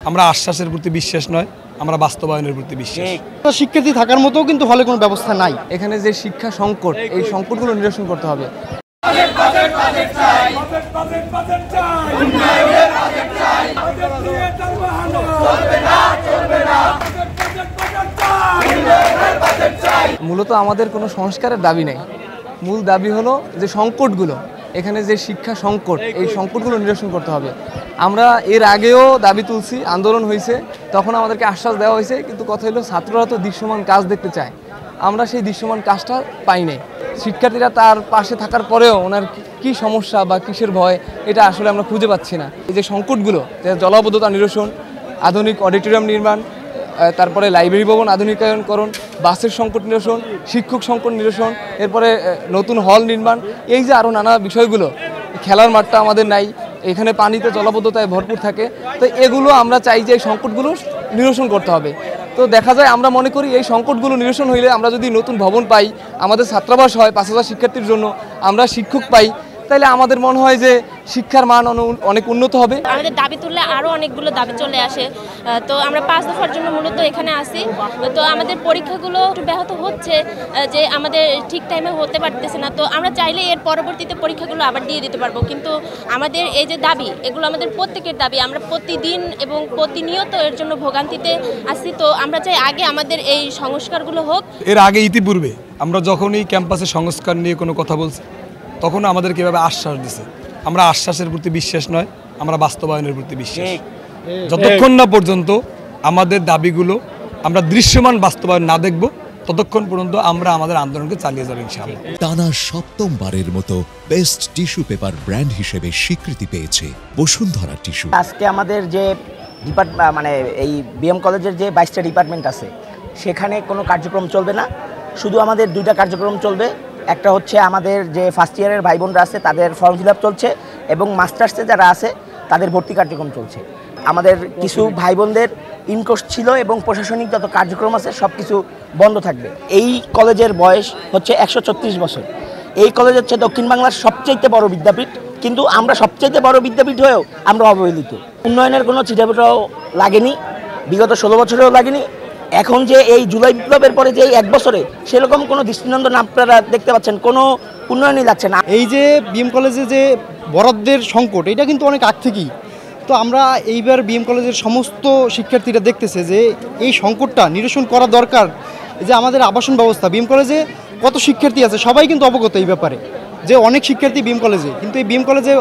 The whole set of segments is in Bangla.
আমরা আশ্বাসের প্রতি বিশ্বাস নয়, আমরা বাস্তবায়নের প্রতি বিশ্বাস। শিক্ষার্থী থাকার মতো কিন্তু হলে কোনো ব্যবস্থা নাই। এখানে যে শিক্ষা সংকট, এই সংকটগুলো নিরসন করতে হবে। মূলত আমাদের কোনো সংস্কারের দাবি নেই, মূল দাবি হলো যে সংকটগুলো, এখানে যে শিক্ষা সংকট, এই সংকটগুলো নিরসন করতে হবে। আমরা এর আগেও দাবি তুলছি, আন্দোলন হয়েছে, তখন আমাদেরকে আশ্বাস দেওয়া হয়েছে, কিন্তু কথা হলো ছাত্ররা তো দৃশ্যমান কাজ দেখতে চায়, আমরা সেই দৃশ্যমান কাজটা পাই নাই। শিক্ষার্থীরা তার পাশে থাকার পরেও ওনার কি সমস্যা বা কিসের ভয়, এটা আসলে আমরা খুঁজে পাচ্ছি না। এই যে সংকটগুলো, জলাবদ্ধতা নিরসন, আধুনিক অডিটোরিয়াম নির্মাণ, তারপরে লাইব্রেরি ভবন আধুনিকায়নকরণ, বাসের সংকট নিরসন, শিক্ষক সংকট নিরসন, এরপরে নতুন হল নির্মাণ, এই যে আরও নানা বিষয়গুলো, খেলার মাঠটা আমাদের নাই, এখানে পানিতে জলাবদ্ধতায় ভরপুর থাকে, তো এগুলো আমরা চাই যে এই সংকটগুলো নিরসন করতে হবে। তো দেখা যায়, আমরা মনে করি এই সংকটগুলো নিরসন হইলে আমরা যদি নতুন ভবন পাই, আমাদের ছাত্রাবাস হয় ৫,০০০ শিক্ষার্থীর জন্য, আমরা শিক্ষক পাই, তাইলে আমাদের মনে হয় যে শিক্ষার মান অনেক উন্নত হবে। আমাদের দাবি তুললে আরও অনেকগুলো দাবি চলে আসে, তো আমরা 5 দফার জন্য মূলত এখানে আসি। তো আমাদের পরীক্ষাগুলো একটু ব্যাহত হচ্ছে, যে আমাদের ঠিক টাইমে হতে পারতেছে না। তো আমরা চাইলে এর পরবর্তীতে পরীক্ষাগুলো আবার দিয়ে দিতে পারবো, কিন্তু আমাদের এই যে দাবি, এগুলো আমাদের প্রত্যেকের দাবি, আমরা প্রতিদিন এবং প্রতিনিয়ত এর জন্য ভোগান্তিতে আসি। তো আমরা চাই আগে আমাদের এই সংস্কারগুলো হোক। এর আগে ইতিপূর্বে আমরা যখনই ক্যাম্পাসে সংস্কার নিয়ে কোনো কথা বলছি, তখন আমাদের কীভাবে আশ্বাস দিছে, আমরা আশ্বাসের প্রতি বিশ্বাস নয়, আমরা বাস্তবায়নের প্রতি বিশ্বাস। যতক্ষণ না পর্যন্ত আমাদের দাবিগুলো আমরা দৃশ্যমান বাস্তবায়ন না দেখব, ততক্ষণ পর্যন্ত আমরা আমাদের আন্দোলনকে চালিয়ে যাব ইনশাআল্লাহ। টানা সপ্তমবারের মতো বেস্ট টিস্যু পেপার ব্র্যান্ড হিসেবে স্বীকৃতি পেয়েছে বসুন্ধরা টিস্যু। আজকে আমাদের যে মানে এই বিএম কলেজের যে 22টা ডিপার্টমেন্ট আছে, সেখানে কোনো কার্যক্রম চলবে না, শুধু আমাদের 2টা কার্যক্রম চলবে। একটা হচ্ছে আমাদের যে ফার্স্ট ইয়ারের ভাই বোনরা আছে, তাদের ফর্ম ফিল আপ চলছে, এবং মাস্টার্সে যারা আছে তাদের ভর্তি কার্যক্রম চলছে। আমাদের কিছু ভাই বোনদের ইনকোর্স ছিল, এবং প্রশাসনিক যত কার্যক্রম আছে সব কিছু বন্ধ থাকবে। এই কলেজের বয়স হচ্ছে 136 বছর। এই কলেজ হচ্ছে দক্ষিণ বাংলার সবচেয়ে বড় বিদ্যাপীঠ, কিন্তু আমরা সবচেয়ে বড় বিদ্যাপীঠ হয়েও আমরা অবহেলিত। উন্নয়নের কোনো চিঠাপোটাও লাগেনি, বিগত 16 বছরেও লাগেনি। এখন যে এই জুলাই বিপ্লবের পরে যে 1 বছরে সেরকম কোনো দৃষ্টিনন্দন আপনারা দেখতে পাচ্ছেন, কোনো উন্নয়নই লাগছে না। এই যে বিএম কলেজে যে বরাদ্দের সংকট, এটা কিন্তু অনেক আগ থেকেই। তো আমরা এইবার বিএম কলেজের সমস্ত শিক্ষার্থীরা দেখতেছে যে এই সংকটটা নিরসন করা দরকার। যে আমাদের আবাসন ব্যবস্থা, বিএম কলেজে কত শিক্ষার্থী আছে সবাই কিন্তু অবগত এই ব্যাপারে, যে অনেক শিক্ষার্থী বিএম কলেজে, কিন্তু এই বিএম কলেজে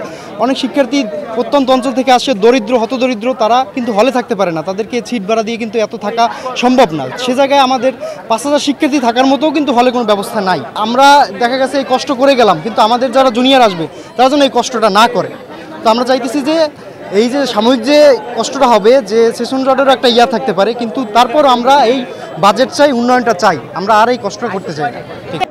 অনেক শিক্ষার্থী প্রত্যন্ত অঞ্চল থেকে আসে, দরিদ্র হতদরিদ্র, তারা কিন্তু হলে থাকতে পারে না, তাদেরকে সিট ভাড়া দিয়ে কিন্তু এত থাকা সম্ভব না। সে জায়গায় আমাদের 5,000 শিক্ষার্থী থাকার মতোও কিন্তু হলে কোনো ব্যবস্থা নাই। আমরা দেখা গেছে এই কষ্ট করে গেলাম, কিন্তু আমাদের যারা জুনিয়র আসবে তারা যেন এই কষ্টটা না করে। তো আমরা চাইতেছি যে এই যে সাময়িক যে কষ্টটা হবে, যে সেশন জটেরও একটা ইয়া থাকতে পারে, কিন্তু তারপর আমরা এই বাজেট চাই, উন্নয়নটা চাই, আমরা আর এই কষ্ট করতে চাই না। ঠিক।